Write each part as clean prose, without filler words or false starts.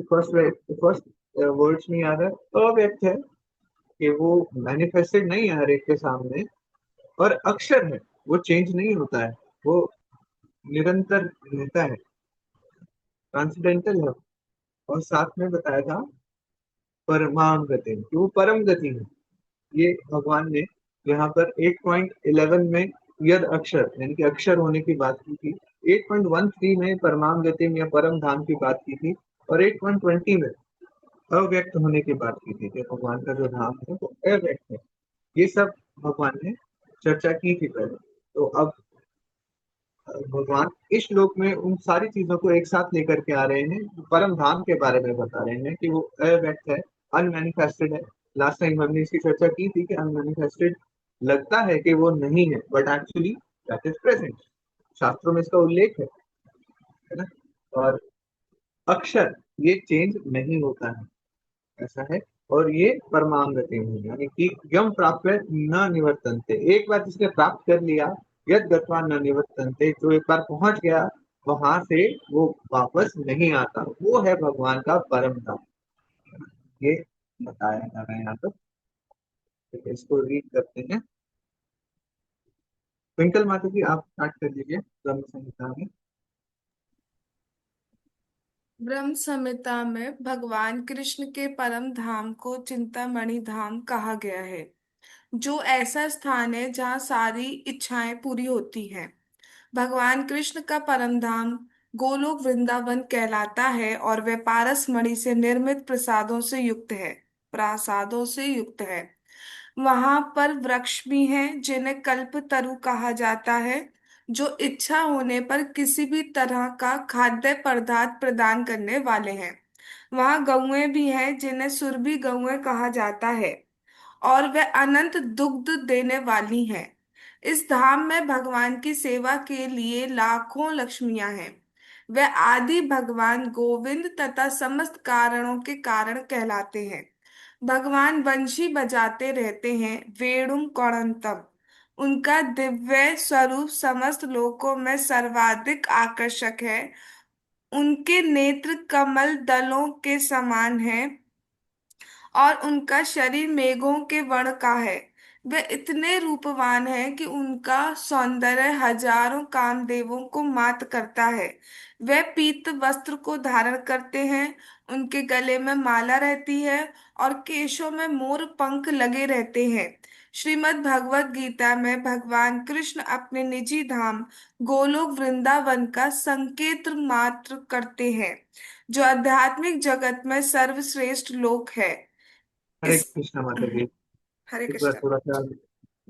First first words में याद है, अव्यक्त है कि वो मैनिफेस्टेड नहीं है हर एक के सामने, और अक्षर है, वो चेंज नहीं होता है, वो निरंतर रहता है, ट्रांसडेंटल है। और साथ में बताया था परमाम गति, कि वो परम गति है। ये भगवान ने यहाँ पर 8.11 में यद अक्षर यानी कि अक्षर होने की बात की थी, 8.13 में परमाम गति या परम धाम की बात की थी, और 8.20 में अव्यक्त होने की बात की थी कि भगवान का जो धाम है वो अव्यक्त है। ये सब भगवान ने चर्चा की थी पहले। तो अब भगवान इस श्लोक में उन सारी चीजों को एक साथ लेकर के आ रहे हैं, परम धाम के बारे में बता रहे हैं कि वो अव्यक्त है, अनमैनिफेस्टेड है। लास्ट टाइम हमने इसकी चर्चा की थी कि अनमैनिफेस्टेड लगता है कि वो नहीं है, but actually that is present, शास्त्रों में इसका उल्लेख है ना। और अक्षर ये चेंज नहीं होता है, ऐसा है। और ये परमांगति है, यानी कि यम प्राप्त न निवर्तनते, एक बार जिसने प्राप्त कर लिया, यद गत्वा न निवर्तनते, जो एक बार पहुंच गया वहां से वो वापस नहीं आता, वो है भगवान का परम धाम। ये बताया जा रहा है यहाँ पर। ठीक है, इसको रीड करते हैं। ट्विंकल माता जी आप स्टार्ट कर लीजिए ब्रह्म संहिता में। ब्रह्म संहिता में भगवान कृष्ण के परम धाम को चिंतामणि धाम कहा गया है, जो ऐसा स्थान है जहाँ सारी इच्छाएं पूरी होती हैं। भगवान कृष्ण का परम धाम गोलोक वृंदावन कहलाता है और वह पारस मणि से निर्मित प्रासादों से युक्त है। वहां पर वृक्ष भी हैं जिन्हें कल्प तरु कहा जाता है, जो इच्छा होने पर किसी भी तरह का खाद्य पदार्थ प्रदान करने वाले हैं। वहां गौएं भी हैं जिन्हें सुरभि गौएं कहा जाता है, और वे अनंत दुग्ध देने वाली हैं। इस धाम में भगवान की सेवा के लिए लाखों लक्ष्मियां हैं। वे आदि भगवान गोविंद तथा समस्त कारणों के कारण कहलाते हैं। भगवान बंशी बजाते रहते हैं, वेणुम कौणंतम। उनका दिव्य स्वरूप समस्त लोकों में सर्वाधिक आकर्षक है। उनके नेत्र कमल दलों के समान हैं और उनका शरीर मेघों के वर्ण का है। वे इतने रूपवान हैं कि उनका सौंदर्य हजारों कामदेवों को मात करता है। वे पीत वस्त्र को धारण करते हैं, उनके गले में माला रहती है और केशों में मोर पंख लगे रहते हैं। श्रीमद् भगवत गीता में भगवान कृष्ण अपने निजी धाम गोलोक वृंदावन का संकेत मात्र करते हैं, जो आध्यात्मिक जगत में सर्वश्रेष्ठ लोक है। हरे इस कृष्ण माता जी। हरे इस बार कृष्ण। थोड़ा सा जी।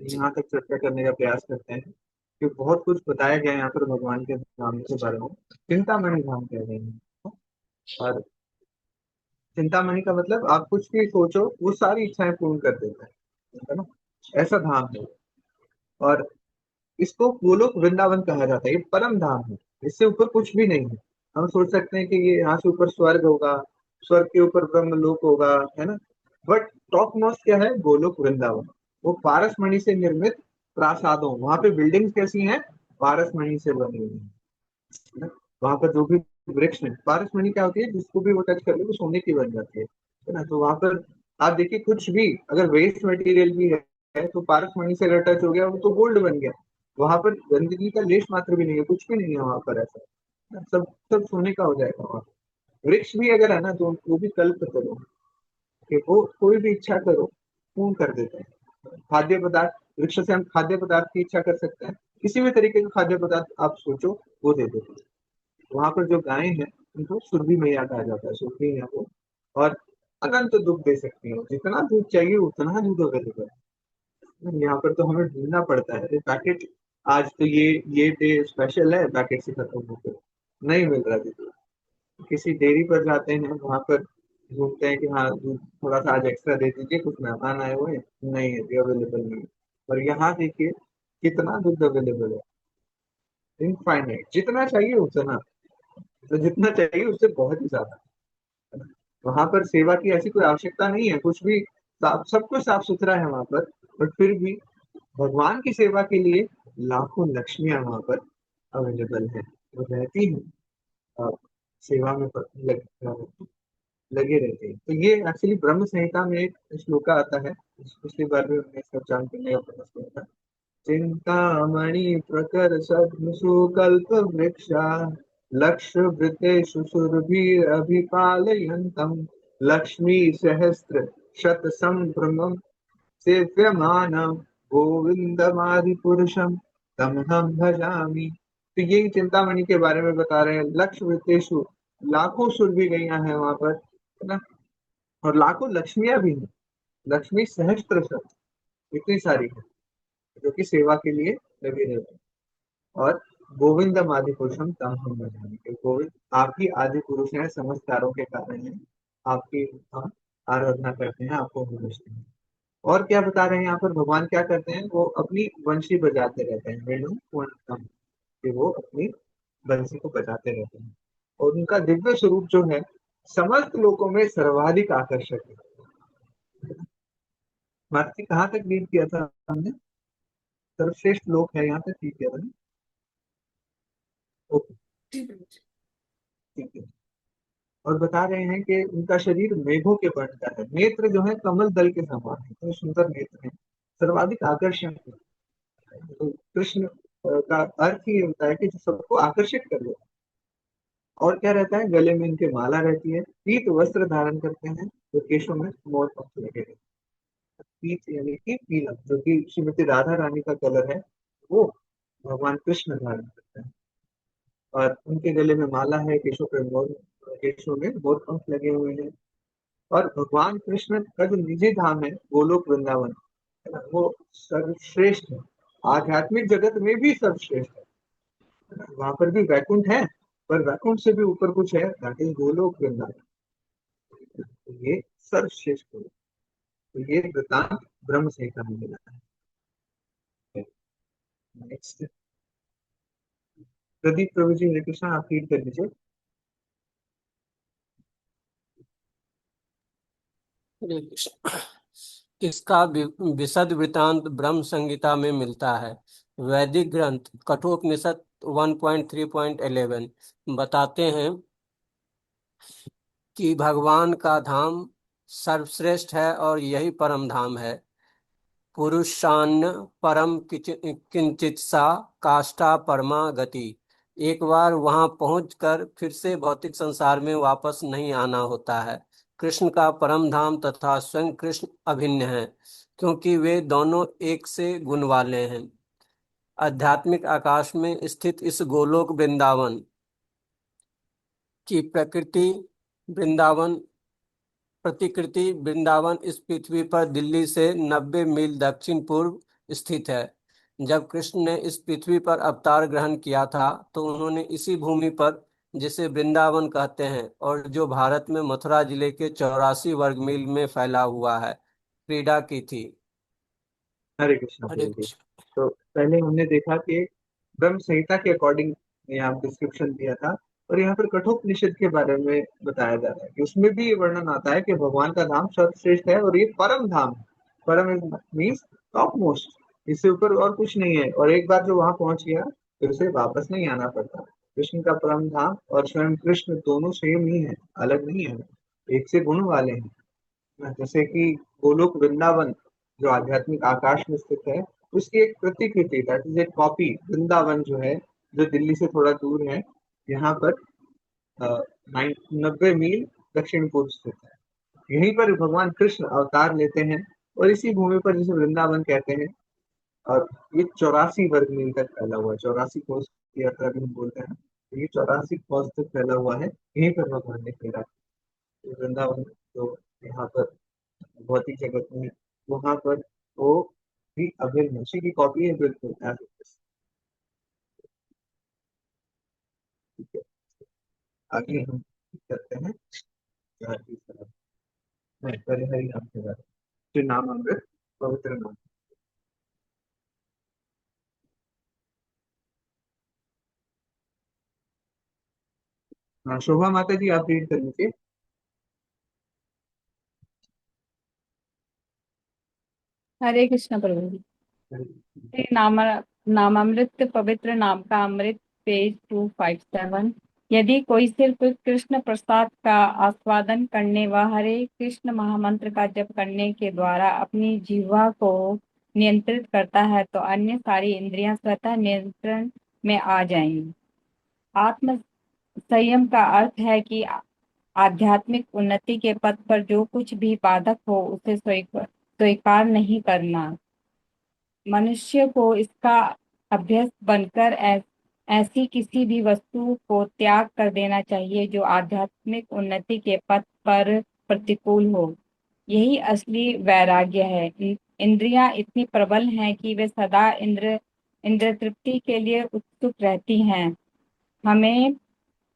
यहाँ तक चर्चा करने का प्रयास करते हैं, क्योंकि बहुत कुछ बताया गया है यहाँ पर भगवान के धाम के बारे में। चिंतामणि धाम कह रहे हैं। और चिंतामणि का मतलब आप कुछ भी सोचो वो सारी इच्छाएं पूर्ण कर देता है ना, ऐसा धाम है। और इसको गोलोक वृंदावन कहा जाता है, ये परम धाम है, इससे ऊपर कुछ भी नहीं है। हम सोच सकते हैं कि ये यहाँ से ऊपर स्वर्ग होगा, स्वर्ग के ऊपर ब्रह्म लोक होगा, है ना। बट टॉप मोस्ट क्या है, गोलोक वृंदावन। वो पारसमणि से निर्मित प्रासादों, वहां पे बिल्डिंग्स कैसी हैं, पारसमणि से बनी हुई है ना। वहां पर जो भी वृक्ष है, पारसमणि क्या होती है, जिसको भी वो टच कर ले वो सोने की बन जाती है ना। तो वहां पर आप देखिए, कुछ भी अगर वेस्ट मटेरियल भी है तो पारसमणि से अगर टच हो गया वो तो गोल्ड बन गया। वहां पर गंदगी का लेश मात्र भी नहीं है, कुछ भी नहीं है वहां पर ऐसा, सब सब सोने का हो जाएगा वहां। वृक्ष भी अगर है ना तो वो भी कल्प करो कि वो कोई भी इच्छा करो पूर्ण कर देते हैं। खाद्य पदार्थ, वृक्ष से हम खाद्य पदार्थ की इच्छा कर सकते हैं, किसी भी तरीके का खाद्य पदार्थ आप सोचो वो दे देते हैं। वहां पर जो गायें हैं उनको सुरभि मैया कहा जाता है, सुरभि मैया को। और अनंत दूध दे सकती है, जितना दूध चाहिए उतना दूध अवेलेबल है। यहाँ पर तो हमें ढूंढना पड़ता है, अरे पैकेट आज तो ये डे स्पेशल है, पैकेट से खत्म हो गया, नहीं मिल रहा दूध। किसी डेयरी पर जाते हैं, वहां पर ढूंढते हैं कि हाँ दूध थोड़ा सा आज एक्स्ट्रा दे दीजिए, कुछ मेहमान आए हुए हैं, नहीं है जी, अवेलेबल नहीं है। और यहाँ देखिए कितना दूध अवेलेबल है, इनफाइनाइट, जितना चाहिए उतना, तो जितना चाहिए उससे बहुत ही ज्यादा। वहां पर सेवा की ऐसी कोई आवश्यकता नहीं है, कुछ भी साफ, सब कुछ साफ सुथरा है वहां पर। बट फिर भी भगवान की सेवा के लिए लाखों लक्ष्मियां वहां पर अवेलेबल है, वो रहती हैं, सेवा में लग। लगे रहते हैं। तो ये एक्चुअली ब्रह्म संहिता में एक श्लोका आता है, पिछली बार भी हमने इसका उच्चारण करने का प्रयास किया था। चिंतामणि प्रकर्षद्मुषु कल्पवृक्षा लक्षवृतेषु सुरभिरभिपालयन्तम् लक्ष्मी सहस्र शतसम्भ्रमं सेव्यमानं गोविंदमादिपुरुषं तमहं भजामि। तो ये चिंतामणि के बारे में बता रहे हैं। लक्षवृतेषु, लाखों सुर भी गैया है वहां पर, है ना, और लाखों लक्ष्मियां भी हैं। लक्ष्मी सहस्त्र शत, इतनी सारी है जो कि सेवा के लिए लगे रहते हैं। और गोविंदम आदि पुरुषम तम हम भजामि, कि गोविंद आप ही आदि पुरुष हैं, समस्त कार्यों के कारण हैं, आपकी हम आराधना करते हैं, आपको भजते हैं। और क्या बता रहे हैं यहाँ पर, भगवान क्या करते हैं, वो अपनी बंशी बजाते रहते हैं, वेणु पूर्णतम, कि वो अपनी बंसी को बजाते रहते हैं। और उनका दिव्य स्वरूप जो है समस्त लोगों में सर्वाधिक आकर्षक है। मार्ग कहाँ तक रीड किया था हमने, सर्वश्रेष्ठ लोक है, यहाँ तक रीड किया था ना? ओके, जी प्रभु जी। ठीक है। और बता रहे हैं कि उनका शरीर मेघों के वर्ण का है, नेत्र जो है कमल दल के समान है, तो सुंदर नेत्र है, सर्वाधिक आकर्षण है। तो कृष्ण का अर्थ ही ये होता है कि जो सबको आकर्षित कर ले। और क्या रहता है, गले में इनके माला रहती है, पीत वस्त्र धारण करते हैं, तो केशों में मोर पंख लगे रहते हैं। पीत यानी कि पीला, जो कि श्रीमती राधा रानी का कलर है, वो भगवान कृष्ण धारण करते हैं। और उनके गले में माला है, केशों पे मोर, केशों में मोर पंख लगे हुए हैं। और भगवान कृष्ण का जो निजी धाम है गोलोक वृंदावन, है ना, वो सर्वश्रेष्ठ है, आध्यात्मिक जगत में भी सर्वश्रेष्ठ है। वहां पर भी वैकुंठ है, पर वैकुंठ से भी ऊपर कुछ है, दैट इज गोलोक वृंदावन। तो ये सर्वश्रेष्ठ है। तो ये वृतांत ब्रह्म संहिता में मिला है। नेक्स्ट, प्रदीप प्रभु जी, हरे कृष्णा, आप रीड कर लीजिए। हरे कृष्ण। इसका विशद वृतांत ब्रह्म संहिता में मिलता है। वैदिक ग्रंथ कठोपनिषद 1.3.11 बताते हैं कि भगवान का धाम सर्वश्रेष्ठ है और यही परम धाम है। पुरुषान्न परम किंचित सा काष्ठा परमा गति। एक बार वहां पहुंचकर फिर से भौतिक संसार में वापस नहीं आना होता है। कृष्ण का परम धाम तथा स्वयं कृष्ण अभिन्न है, क्योंकि वे दोनों एक से गुण वाले हैं। आध्यात्मिक आकाश में स्थित इस गोलोक वृंदावन की वृंदावन प्रतिकृति वृंदावन इस पृथ्वी पर दिल्ली से 90 मील दक्षिण पूर्व स्थित है। जब कृष्ण ने इस पृथ्वी पर अवतार ग्रहण किया था तो उन्होंने इसी भूमि पर, जिसे वृंदावन कहते हैं और जो भारत में मथुरा जिले के 84 वर्ग मील में फैला हुआ है, क्रीड़ा की थी। हरे कृष्णा हरे प्रभु जी। कृष्ण। तो पहले हमने देखा कि ब्रह्म संहिता के अकॉर्डिंग यहाँ डिस्क्रिप्शन दिया था, और यहाँ पर कठोपनिषद के बारे में बताया जा रहा है कि उसमें भी ये वर्णन आता है कि भगवान का धाम सर्वश्रेष्ठ है और ये परम धाम है। परम मीन्स टॉप मोस्ट, इससे ऊपर और कुछ नहीं है। और एक बार जो वहां पहुंच गया फिर उसे वापस नहीं आना पड़ता। कृष्ण का परम धाम और स्वयं कृष्ण दोनों सेम ही है, अलग नहीं है, एक से गुण वाले हैं। जैसे कि गोलोक वृंदावन जो आध्यात्मिक आकाश में स्थित है, उसकी एक प्रतिकृति, दैट इज एक कॉपी, वृंदावन जो है, जो दिल्ली से थोड़ा दूर है, यहाँ पर 90 मील दक्षिण पूर्व स्थित है। यहीं पर भगवान कृष्ण अवतार लेते हैं, और इसी भूमि पर जिसे वृंदावन कहते हैं। और ये 84 वर्ग मील तक फैला हुआ है, 84 कोस की यात्रा भी हम बोलते हैं, तो ये 84 कोस तक फैला हुआ है, यहीं पर भगवान ने फेरा। तो वृंदावन जो यहाँ पर भौतिक जगत में, वहां पर वो भी अभिन्न उसी की कॉपी है, बिल्कुल as it is। ठीक है, आगे हम करते हैं चार की तरफ। मैं पहले हरि नाम के बारे में, श्री नाम अमृत पवित्र नाम। हाँ, शोभा माता जी, आप रीड कर लीजिए। हरे कृष्ण प्रभु जी। श्री नामामृत पवित्र नाम का अमृत, पेज 257। यदि कोई सिर्फ कृष्ण प्रसाद का आस्वादन करने व हरे कृष्ण महामंत्र का जप करने के द्वारा अपनी जिह्वा को नियंत्रित करता है तो अन्य सारी इंद्रियां स्वतः नियंत्रण में आ जाएंगी। आत्म संयम का अर्थ है कि आध्यात्मिक उन्नति के पथ पर जो कुछ भी बाधक हो उसे स्वीकार नहीं करना। मनुष्य को इसका अभ्यस्त बनकर ऐसी किसी भी वस्तु को त्याग कर देना चाहिए जो आध्यात्मिक उन्नति के पथ पर प्रतिकूल हो। यही असली वैराग्य है। इंद्रियां इतनी प्रबल हैं कि वे सदा इंद्र तृप्ति के लिए उत्सुक रहती हैं। हमें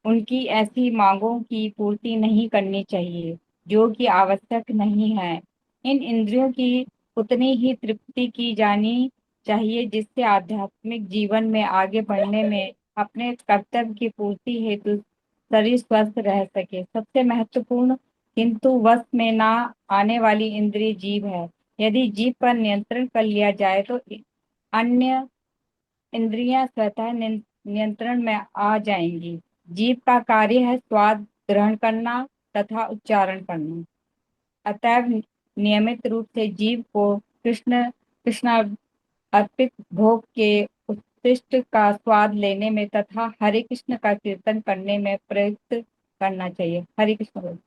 उनकी ऐसी मांगों की पूर्ति नहीं करनी चाहिए जो कि आवश्यक नहीं है। इन इंद्रियों की उतनी ही तृप्ति की जानी चाहिए जिससे आध्यात्मिक जीवन में आगे बढ़ने में अपने कर्तव्य की पूर्ति हेतु शरीर स्वस्थ रह सके। सबसे महत्वपूर्ण किंतु वश में ना आने वाली इंद्रिय जीभ है। यदि जीभ पर नियंत्रण कर लिया जाए तो अन्य इंद्रियां स्वतः नियंत्रण में आ जाएंगी। जीभ का कार्य है स्वाद ग्रहण करना तथा उच्चारण करना। अतएव नियमित रूप से जीभ को कृष्ण अर्पित भोग के उत्कृष्ट का स्वाद लेने में तथा हरे कृष्ण का कीर्तन करने में प्रयुक्त करना चाहिए। हरे कृष्ण बोलो।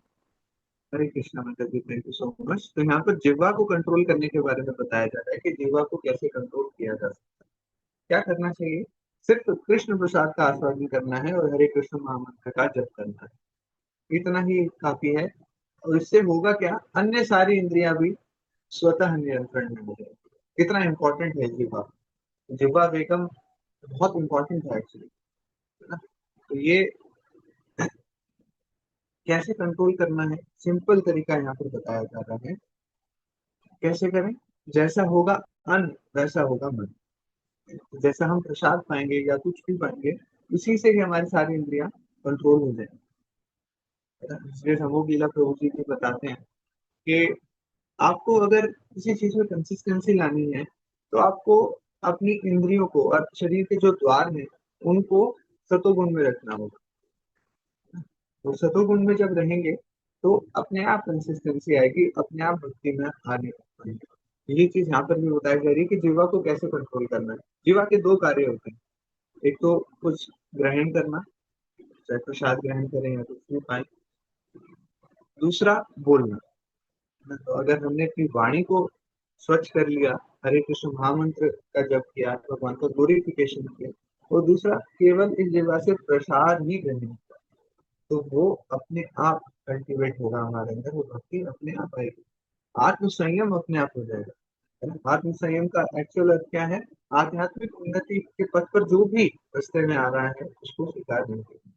हरे कृष्णा माता जी, थैंक यू सो मच। तो यहाँ पर जिह्वा को कंट्रोल करने के बारे में बताया जा रहा है कि जिह्वा को कैसे कंट्रोल किया जा सकता है। क्या करना चाहिए? सिर्फ कृष्ण प्रसाद का आस्वादन करना है और हरे कृष्ण महामंत्र का जप करना है, इतना ही काफी है। और इससे होगा क्या, अन्य सारी इंद्रियां भी स्वतः नियंत्रण में हो जाएगी। कितना इंपॉर्टेंट है जिह्वा। जिह्वा बेगम बहुत इंपॉर्टेंट है एक्चुअली, है ना। तो ये कैसे कंट्रोल करना है, सिंपल तरीका यहाँ पर बताया जा रहा है। कैसे करें? जैसा होगा अन्न वैसा होगा मन। जैसा हम प्रसाद पाएंगे या कुछ भी पाएंगे, उसी से ही हमारी सारी इंद्रियां कंट्रोल हो जाएंगी। इसलिए समूह लीला प्रभु जी भी बताते हैं कि आपको अगर किसी चीज में कंसिस्टेंसी लानी है तो आपको अपनी इंद्रियों को और शरीर के जो द्वार हैं उनको सतोगुण में रखना होगा। तो सतोगुण में जब रहेंगे तो अपने आप कंसिस्टेंसी आएगी, अपने आप भक्ति में आने लगेगी। ये चीज यहाँ पर भी बताई जा रही है कि जीवा को कैसे कंट्रोल करना है। जीवा के दो कार्य होते हैं, एक तो कुछ ग्रहण करना, चाहे प्रसाद ग्रहण करें या कुछ भी पाए, दूसरा बोलना। तो अगर हमने अपनी वाणी को स्वच्छ कर लिया, हरे कृष्ण महामंत्र का जप किया, भगवान का ग्लोरिफिकेशन किया, और दूसरा केवल इस जगह से प्रसाद ही ग्रहण किया, तो वो अपने आप कल्टीवेट होगा हमारे अंदर, वो भक्ति अपने आप आएगी। आत्म संयम अपने आप हो जाएगा, है ना। आत्म संयम का एक्चुअल अर्थ क्या है? आध्यात्मिक उन्नति के पथ पर जो भी रास्ते में आ रहा है उसको स्वीकार नहीं करना।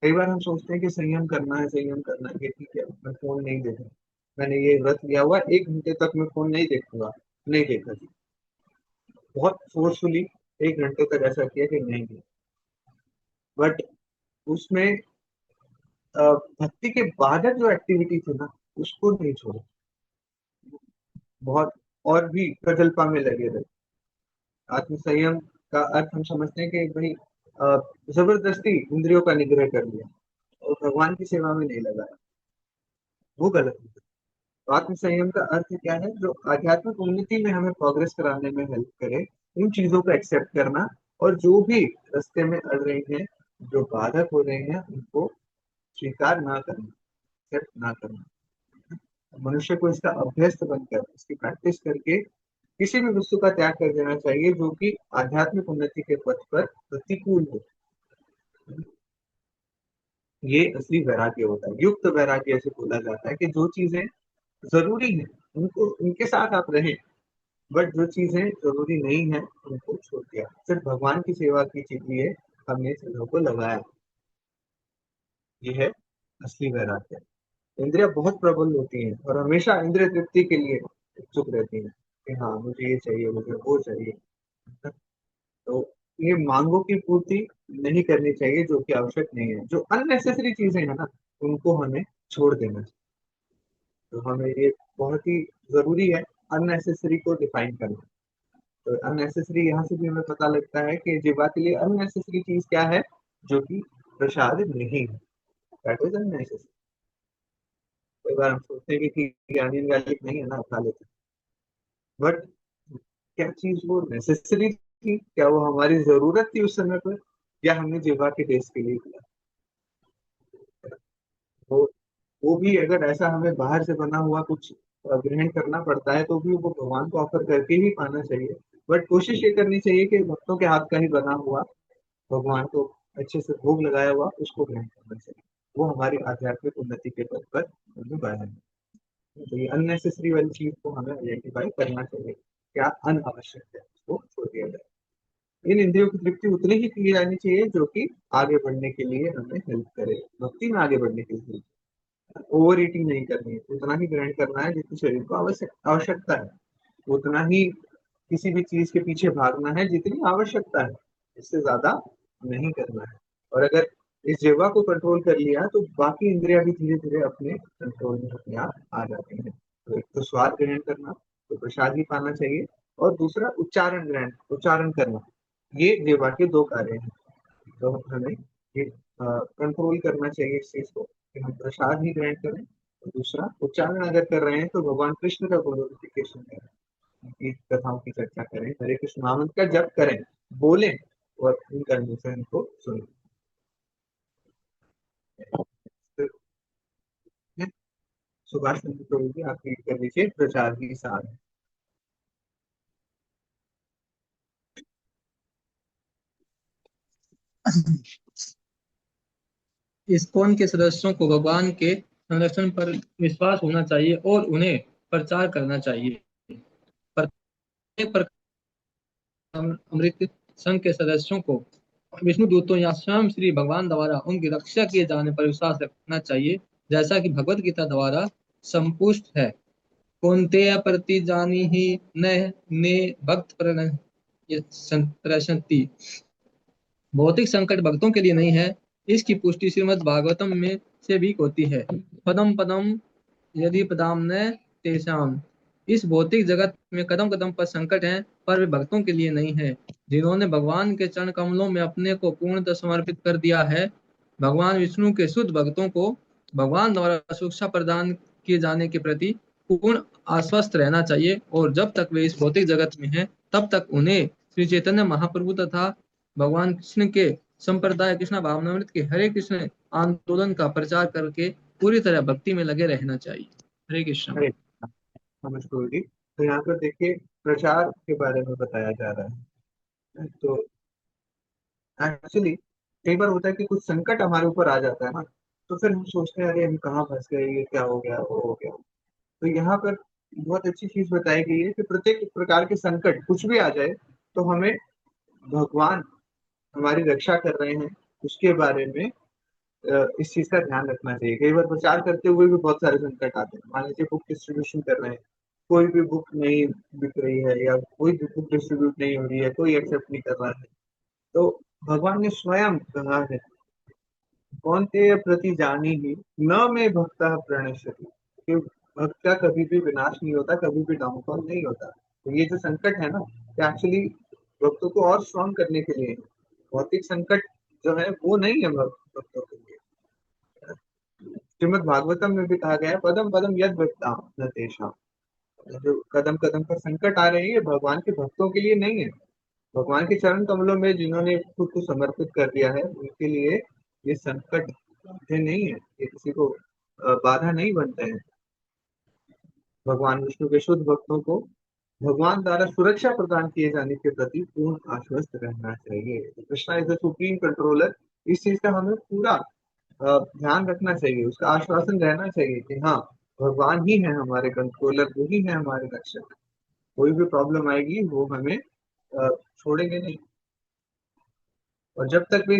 कई बार हम सोचते हैं कि संयम करना है, संयम करना है, कि ठीक है मैं फोन नहीं देखूंगा, मैंने ये व्रत लिया हुआ 1 घंटे तक मैं फोन नहीं देखूंगा, नहीं देखा जी, बहुत फोर्सफुली 1 घंटे तक ऐसा किया कि नहीं देखा। बट उसमें भक्ति के बाधक जो एक्टिविटी थी ना, उसको नहीं छोड़ा, बहुत और भी प्रगल्भा में लगे रहे। आत्म संयम का अर्थ हम समझते हैं कि भाई जबरदस्ती इंद्रियों का निग्रह कर लिया और भगवान की सेवा में नहीं लगाया, वो गलत है। तो आत्म संयम का अर्थ क्या है? जो आध्यात्मिक उन्नति में हमें प्रोग्रेस कराने में हेल्प करे, उन चीजों को एक्सेप्ट करना, और जो भी रास्ते में अड़ रही हैं, जो बाधक हो रहे हैं, उनको स्वीकार ना करना, एक्सेप्ट ना करना। मनुष्य को इसका अभ्यस्त बनकर, इसकी प्रैक्टिस करके किसी भी वस्तु का त्याग कर देना चाहिए जो कि आध्यात्मिक उन्नति के पथ पर प्रतिकूल हो। ये असली वैराग्य होता है। युक्त वैराग्य ऐसे बोला जाता है कि जो चीजें जरूरी है उनको, उनके साथ आप रहें, बट जो चीजें जरूरी नहीं है उनको छोड़ दिया, सिर्फ भगवान की सेवा की लिए हमने चीजों को लगाया। ये है असली वैराग्य। इंद्रियां बहुत प्रबल होती हैं और हमेशा इंद्रिय तृप्ति के लिए उत्सुक रहती हैं कि हाँ मुझे ये चाहिए, मुझे वो चाहिए। तो ये मांगों की पूर्ति नहीं करनी चाहिए जो कि आवश्यक नहीं है। जो अननेसेसरी चीजें है ना, उनको हमें छोड़ देना चाहिए। तो हमें ये बहुत ही जरूरी है अननेसेसरी को डिफाइन करना। तो अननेसेसरी यहाँ से भी हमें पता लगता है कि जीवा के लिए अननेसेसरी चीज क्या है, जो कि प्रसाद नहीं है। That is unnecessary. कई बार हम सोचते हैं कि अनियन गार्लिक नहीं है ना, खा लेते हैं, बट क्या चीज वो नेसेसरी थी? क्या वो हमारी जरूरत थी उस समय पर, या हमने जीवा के टेस्ट के लिए किया? वो वो भी अगर ऐसा हमें बाहर से बना हुआ कुछ ग्रहण करना पड़ता है तो भी वो भगवान को ऑफर करके ही पाना चाहिए। बट कोशिश ये करनी चाहिए कि भक्तों के हाथ का ही बना हुआ, भगवान को अच्छे से भोग लगाया हुआ, उसको ग्रहण करना चाहिए। वो हमारी आध्यात्मिक उन्नति के पथ पर हमें बढ़ाएगा। तो ये अननेसेसरी वाली चीज को हमें आइडेंटिफाई करना चाहिए, क्या अनावश्यक है उसको छोड़ दिया जाए। इन इंद्रियों की तृप्ति उतनी ही की जानी चाहिए जो कि आगे बढ़ने के लिए हमें हेल्प करे, भक्ति में आगे बढ़ने के लिए। ओवर ईटिंग नहीं करनी है, उतना ही ग्रहण करना है जितनी शरीर को आवश्यकता है। उतना ही किसी भी चीज के पीछे भागना है जितनी आवश्यकता है, इससे ज्यादा नहीं करना है। और अगर इस जिह्वा को कंट्रोल कर लिया तो बाकी इंद्रिया भी धीरे धीरे अपने कंट्रोल में अपने आप आ जाती हैं। तो एक तो स्वाद ग्रहण करना, तो प्रसाद ही पाना चाहिए, और दूसरा उच्चारण करना। ये जिह्वा के दो कार्य हैं। तो हमें ये कंट्रोल करना चाहिए इस चीज को कि हम प्रसाद ही ग्रहण करें। और दूसरा, उच्चारण अगर कर रहे हैं तो भगवान कृष्ण का ग्लोरिफिकेशन करें, उनकी कथाओं की चर्चा करें, हरे कृष्ण महामंत्र का जप करें, बोलें, और इन करने से इनको सुनें। सुभाष चंद्र प्रभु जी, आप रीड कर लीजिए प्रचार की सार। इस्कॉन के सदस्यों को भगवान के संरक्षण पर विश्वास होना चाहिए और उन्हें प्रचार करना चाहिए। प्रत्येक अमृत संघ के सदस्यों को विष्णु दूतों या स्वयं श्री भगवान द्वारा उनकी रक्षा किए जाने पर विश्वास रखना चाहिए, जैसा कि भगवत गीता द्वारा संपुष्ट है। कौन्तेय प्रति जानी ही न ने भक्त प्रशंति। भौतिक संकट भक्तों के लिए नहीं है, इसकी पुष्टि श्रीमद् भागवतम में से भी होती है। पदम पदम यदि पदाम न तेषाम। इस भौतिक जगत में कदम कदम पर संकट हैं, पर वे भक्तों के लिए नहीं है। जिन्होंने भगवान के चरण कमलों में अपने को पूर्णतः समर्पित कर दिया है, भगवान विष्णु के शुद्ध भक्तों को भगवान द्वारा शिक्षा प्रदान किए जाने के प्रति पूर्ण आश्वस्त रहना चाहिए, और जब तक वे इस भौतिक जगत में हैं तब तक उन्हें श्री चैतन्य महाप्रभु तथा भगवान कृष्ण के संप्रदाय कृष्ण भावनामृत के हरे कृष्ण आंदोलन का प्रचार करके पूरी तरह भक्ति में लगे रहना चाहिए। हरे कृष्ण। हरे नमस्कार जी। तो यहाँ पर देखिए प्रचार के बारे में बताया जा रहा है। तो एक्चुअली कई बार होता है कि कुछ संकट हमारे ऊपर आ जाता है ना, तो फिर हम सोचते हैं अरे हम कहाँ फंस गए, ये क्या हो गया, वो हो गया। तो यहाँ पर बहुत अच्छी चीज बताई गई है कि प्रत्येक प्रकार के संकट कुछ भी आ जाए तो हमें भगवान हमारी रक्षा कर रहे हैं उसके बारे में इस चीज का ध्यान रखना चाहिए। कई बार प्रचार करते हुए भी बहुत सारे संकट आते हैं। मान लीजिए बुक डिस्ट्रीब्यूशन कर रहे हैं, कोई भी बुक नहीं बिक रही है, या कोई भी बुक डिस्ट्रीब्यूट नहीं हो रही है, कोई एक्सेप्ट नहीं कर रहा है, तो भगवान ने स्वयं कहा है, कौन ते प्रति जानी ही न में भक्ता प्रणश्यति, कि भक्त का कभी भी विनाश नहीं होता, कभी भी डाउनफॉल नहीं होता। तो ये जो संकट है ना, एक्चुअली भक्तों को और स्ट्रॉन्ग करने के लिए है। भौतिक संकट जो है वो नहीं है भक्तों के लिए। श्रीमद् भागवतम में भी कहा गया है, पदम पदम यद भक्ता न तेषाम। जो कदम कदम पर संकट आ रहे हैं, ये भगवान के भक्तों के लिए नहीं है। भगवान के चरण कमलों में जिन्होंने खुद को समर्पित कर दिया है उनके लिए ये संकट बाधे नहीं है, ये किसी को बाधा नहीं बनते हैं। भगवान विष्णु के शुद्ध भक्तों को भगवान द्वारा सुरक्षा प्रदान किए जाने के प्रति पूर्ण आश्वस्त रहना चाहिए। Krishna is the supreme controller. इस चीज का हमें पूरा ध्यान रखना चाहिए, उसका आश्वासन रहना चाहिए कि हाँ, भगवान ही है हमारे कंट्रोलर, वही है हमारे रक्षक। कोई भी प्रॉब्लम आएगी वो हमें छोड़ेंगे नहीं। और जब तक वे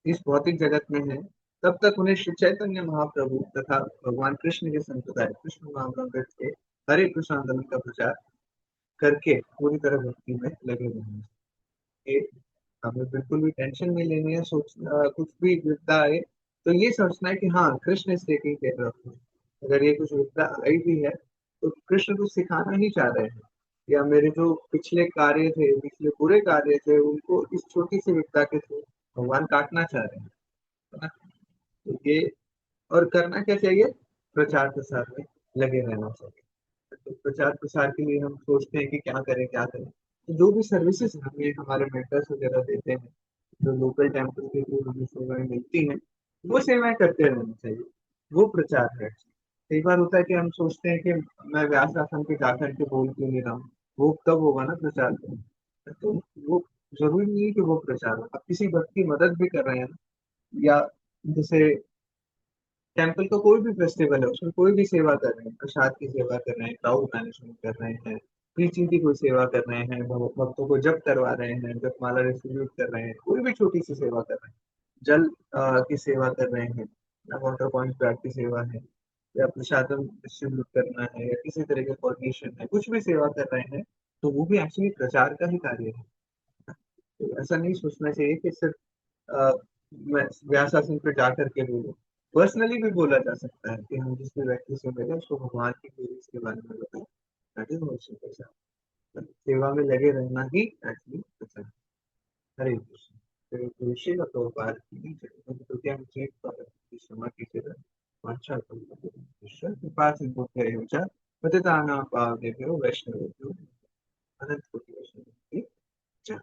इस भौतिक जगत में है तब तक उन्हें श्री चैतन्य महाप्रभु तथा भगवान कृष्ण के संप्रदाय कृष्ण महामंत्र के हरे कृष्ण आंदोलन का प्रचार करके पूरी तरह भक्ति में लगे रहना चाहिए। हमें बिल्कुल भी टेंशन नहीं लेनी है, कुछ भी विपदा आए तो ये सोचना है कि हाँ, Krishna is taking care of me. अगर ये कुछ विपदा आई भी है तो कृष्ण कुछ सिखाना ही चाह रहे हैं, या मेरे जो पिछले कार्य थे, पिछले बुरे कार्य थे, उनको इस छोटी सी विपदा के थ्रू भगवान काटना चाह रहे हैं। है ना। तो ये, और करना क्या चाहिए, प्रचार प्रसार में लगे रहना चाहिए। तो प्रचार प्रसार के लिए हम सोचते हैं कि क्या करें क्या करें, तो जो भी सर्विसेज हमें हमारे मेंटर्स वगैरह देते हैं, जो लोकल टेम्पल के थ्रू हमें सेवाएं मिलती हैं, वो सेवाएं करते रहना चाहिए। वो प्रचार है। कई बार होता है कि हम सोचते हैं कि मैं व्यास आश्रम पे जाकर के बोल क्यों नहीं रहा हूँ, वो तब होगा ना प्रचार। तो वो जरूरी नहीं है कि वो प्रचार हो, आप किसी भक्त की मदद भी कर रहे हैं ना, या जैसे टेम्पल का कोई भी फेस्टिवल है उसमें कोई भी सेवा कर रहे हैं, प्रसाद की सेवा कर रहे हैं, क्राउड मैनेजमेंट कर रहे हैं, प्रीचिंग की कोई सेवा कर रहे हैं, भक्तों को जप करवा रहे हैं, जपमाला डिस्ट्रीब्यूट कर रहे हैं, कोई भी छोटी सी सेवा कर रहे हैं, जल की सेवा कर रहे हैं, या वाटर पॉइंट गार्ड की सेवा है, या प्रसाद डिस्ट्रीब्यूट करना है, या किसी तरह के कोऑर्डिनेशन है, कुछ भी सेवा कर रहे हैं, तो वो भी एक्चुअली प्रचार का ही कार्य है। तो ऐसा नहीं सोचना चाहिए कि सिर्फ अ, मैं व्यास आश्रम पे जा करके बोलूं। पर्सनली भी बोला जा सकता है कि हम जिस भी व्यक्ति से मिले उसको भगवान की फीलिंग्स के बारे में बताएं। दैट इज ऑल्सो प्रचार। सेवा में लगे रहना ही एक्चुअली प्रचार। हरे कृष्ण। तो कृषि का तो बात की तो क्या मुझे क्षमा कीजिएगा। अच्छा ईश्वर कृपा सिंधु विचार पतितानां पावनेभ्यो वैष्णवेभ्यो अनंत कोटि वैष्णव।